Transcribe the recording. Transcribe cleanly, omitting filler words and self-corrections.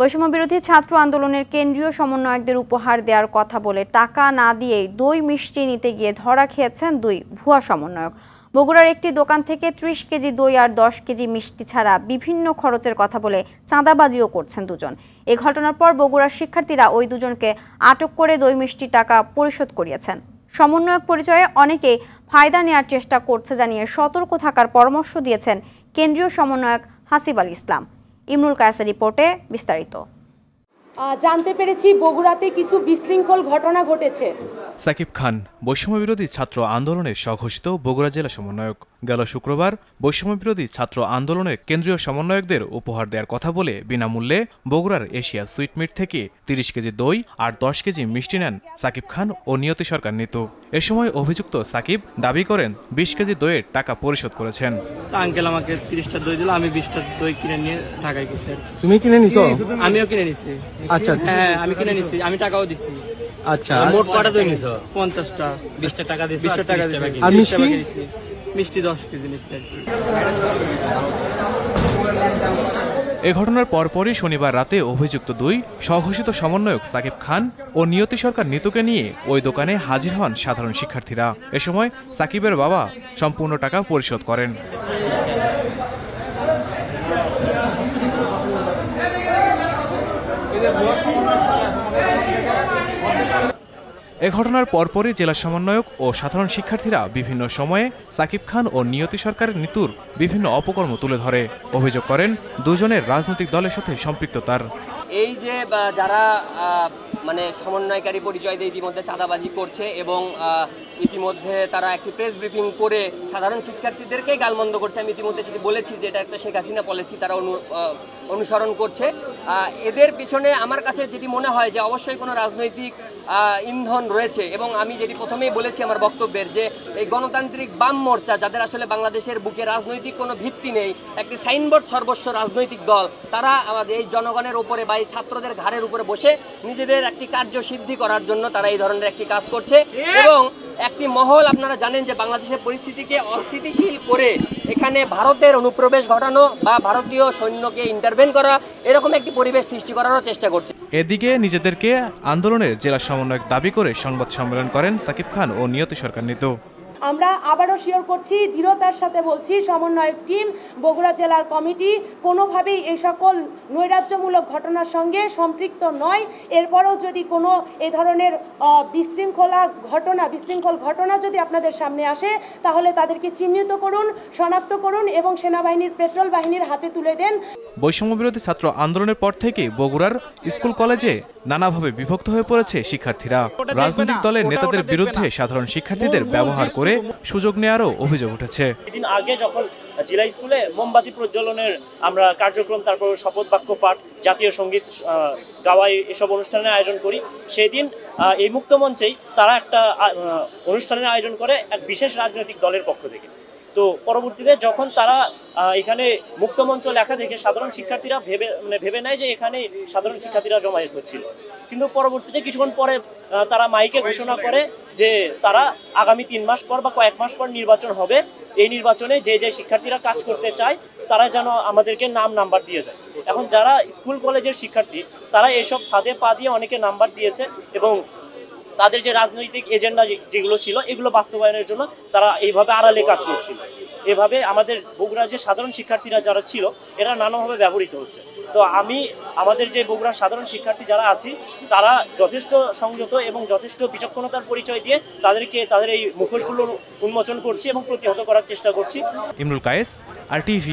বৈষম্য বিরোধী ছাত্র আন্দোলনের কেন্দ্রীয় সমন্বয়কদের উপহার দেওয়ার কথা বলে টাকা না দিয়েই দই মিষ্টি নিতে গিয়ে ধরা খেয়েছেন দুই ভুয়া সমন্বয়ক। বগুড়ার একটি দোকান থেকে ৩০ কেজি দই আর ১০ কেজি মিষ্টি ছাড়া বিভিন্ন খরচের কথা বলে চাঁদাবাজিও করছেন দুজন। এই ঘটনার পর বগুড়ার শিক্ষার্থীরা ওই দুজনকে আটক করে দই মিষ্টি টাকা পরিশোধ করিয়েছেন। সমন্বয়ক পরিচয়ে অনেকেই ফায়দা নেওয়ার চেষ্টা করছে জানিয়ে সতর্ক থাকার পরামর্শ দিয়েছেন কেন্দ্রীয় সমন্বয়ক হাসিব আল ইসলাম। ইমরুল কায়েসের রিপোর্টে বিস্তারিত। জানতে পেরেছি বগুড়াতে কিছু বিশৃঙ্খল ঘটনা ঘটেছে। সাকিব খান বৈষম্য বিরোধী ছাত্র আন্দোলনের স্বঘোষিত বগুড়া জেলা সমন্বয়ক গেল শুক্রবার বৈষম্য বিরোধী ছাত্র আন্দোলনের কেন্দ্রীয় সমন্বয়কদের উপহার দেওয়ার কথা বলে বিনামূল্যে বগুড়ার এশিয়া সুইটমিট থেকে ৩০ কেজি দই আর ১০ কেজি মিষ্টি নেন সাকিব খান ও নিয়তি সরকার নিতু। এ সময় অভিযুক্ত সাকিব দাবি করেন ২০ কেজি দইয়ের টাকা পরিশোধ করেছেন। আঙ্কেল আমাকে ৩০টা দই দিল, আমি 20টা দই কিনে নিয়ে ঢাকায় গেছি। তুমি কিনে নিছো? আমিও কিনে নিছি। আচ্ছা হ্যাঁ আমি কিনে নিছি, আমি টাকাও দিছি। আচ্ছা মোট কটা দই নিছো? 50টা। 20টা টাকা দিছি, 20টা টাকা দিছি। আর মিষ্টি? মিষ্টি 10 কেজি নিছি। এ ঘটনার পরপরই শনিবার রাতে অভিযুক্ত দুই স্বঘোষিত সমন্বয়ক সাকিব খান ও নিয়তি সরকার নিতুকে নিয়ে ওই দোকানে হাজির হন সাধারণ শিক্ষার্থীরা। এ সময় সাকিবের বাবা সম্পূর্ণ টাকা পরিশোধ করেন। এ ঘটনার পরপরই জেলা সমন্বয়ক ও সাধারণ শিক্ষার্থীরা বিভিন্ন সময়ে সাকিব খান ও নিয়তি সরকারের নিতুর বিভিন্ন অপকর্ম তুলে ধরে অভিযোগ করেন দুজনের রাজনৈতিক দলের সাথে সম্পৃক্ততার। এই যে যারা মানে সমন্বয়কারী পরিচয় দিয়ে ইতিমধ্যে চাঁদাবাজি করছে এবং ইতিমধ্যে তারা একটি প্রেস ব্রিফিং করে সাধারণ শিক্ষার্থীদেরকেই গালমন্দ করছে, আমি ইতিমধ্যে সেটি বলেছি যে এটা একটা শেখ হাসিনা পলিসি তারা অনুসরণ করছে। এদের পিছনে আমার কাছে যেটি মনে হয় যে অবশ্যই কোনো রাজনৈতিক ইন্ধন রয়েছে এবং আমি যেটি প্রথমেই বলেছি আমার বক্তব্যের যে এই গণতান্ত্রিক বাম মোর্চা যাদের আসলে বাংলাদেশের বুকে রাজনৈতিক কোনো ভিত্তি নেই, একটি সাইনবোর্ড সর্বস্ব রাজনৈতিক দল, তারা এই জনগণের উপরে বা এই ছাত্রদের ঘাড়ের উপরে বসে নিজেদের একটি কার্যসিদ্ধি করার জন্য তারা এই ধরনের একটি কাজ করছে এবং একটি মহল আপনারা জানেন যে বাংলাদেশের পরিস্থিতিকে অস্থিতিশীল করে এখানে ভারতের অনুপ্রবেশ ঘটানো বা ভারতীয় সৈন্যকে ইন্টারভেন করা এরকম একটি পরিবেশ সৃষ্টি করারও চেষ্টা করছে। এদিকে নিজেদেরকে আন্দোলনের জেলা সমন্বয়ক দাবি করে সংবাদ সম্মেলন করেন সাকিব খান ও নিয়তি সরকার নিতু। আমরা আবারও শিওর করছি, দৃঢ়তার সাথে বলছি, সমন্বয়ক টিম, বগুড়া জেলার কমিটি কোনোভাবেই এই সকল নৈরাজ্যমূলক ঘটনার সঙ্গে সম্পৃক্ত নয়। এরপরও যদি কোনো এই ধরনের বিশৃঙ্খল ঘটনা যদি আপনাদের সামনে আসে তাহলে তাদেরকে চিহ্নিত করুন, শনাক্ত করুন এবং সেনাবাহিনীর পেট্রোল বাহিনীর হাতে তুলে দেন। বৈষম্য বিরোধী ছাত্র আন্দোলনের পর থেকে বগুড়ার স্কুল কলেজে নানাভাবে বিভক্ত হয়ে পড়েছে শিক্ষার্থীরা। রাজনৈতিক দলের নেতাদের বিরুদ্ধে সাধারণ শিক্ষার্থীদের ব্যবহার করে সুযোগ নেওয়ারও অভিযোগ উঠেছে। এদিন আগে যখন জেলা স্কুলে মোমবাতি প্রজ্বলনের আমরা কার্যক্রম, তারপর শপথ বাক্য পাঠ, জাতীয় সঙ্গীত গাওয়াই এসব অনুষ্ঠানের আয়োজন করি, সেদিন এই মুক্ত মঞ্চেই তারা একটা অনুষ্ঠানের আয়োজন করে এক বিশেষ রাজনৈতিক দলের পক্ষ থেকে। তো পরবর্তীতে যখন তারা এখানে মুক্তমঞ্চ লেখা দেখে সাধারণ শিক্ষার্থীরা ভেবে নেয় যে এখানে সাধারণ শিক্ষার্থীরা জমায়েত হচ্ছিল, কিন্তু পরবর্তীতে কিছুক্ষণ পরে তারা মাইকে ঘোষণা করে যে তারা আগামী 3 মাস পর বা কয়েক মাস পর নির্বাচন হবে, এই নির্বাচনে যে শিক্ষার্থীরা কাজ করতে চায় তারা যেন আমাদেরকে নাম্বার দিয়ে যায়। এখন যারা স্কুল কলেজের শিক্ষার্থী তারা এসব ফাঁদে পা দিয়ে অনেকে নাম্বার দিয়েছে এবং তাদের যে রাজনৈতিক এজেন্ডা যেগুলো ছিল এগুলো বাস্তবায়নের জন্য তারা এইভাবে আড়ালে কাজ করছিল। এভাবে আমাদের বগুড়ার যে সাধারণ শিক্ষার্থীরা যারা ছিল এরা নানাভাবে ব্যবহৃত হচ্ছে। তো আমাদের যে বগুড়ার সাধারণ শিক্ষার্থী যারা আছি তারা যথেষ্ট সংযত এবং যথেষ্ট বিচক্ষণতার পরিচয় দিয়ে তাদের এই মুখোশগুলো উন্মোচন করছি এবং প্রতিহত করার চেষ্টা করছি। ইমরুল কায়েস, RTV।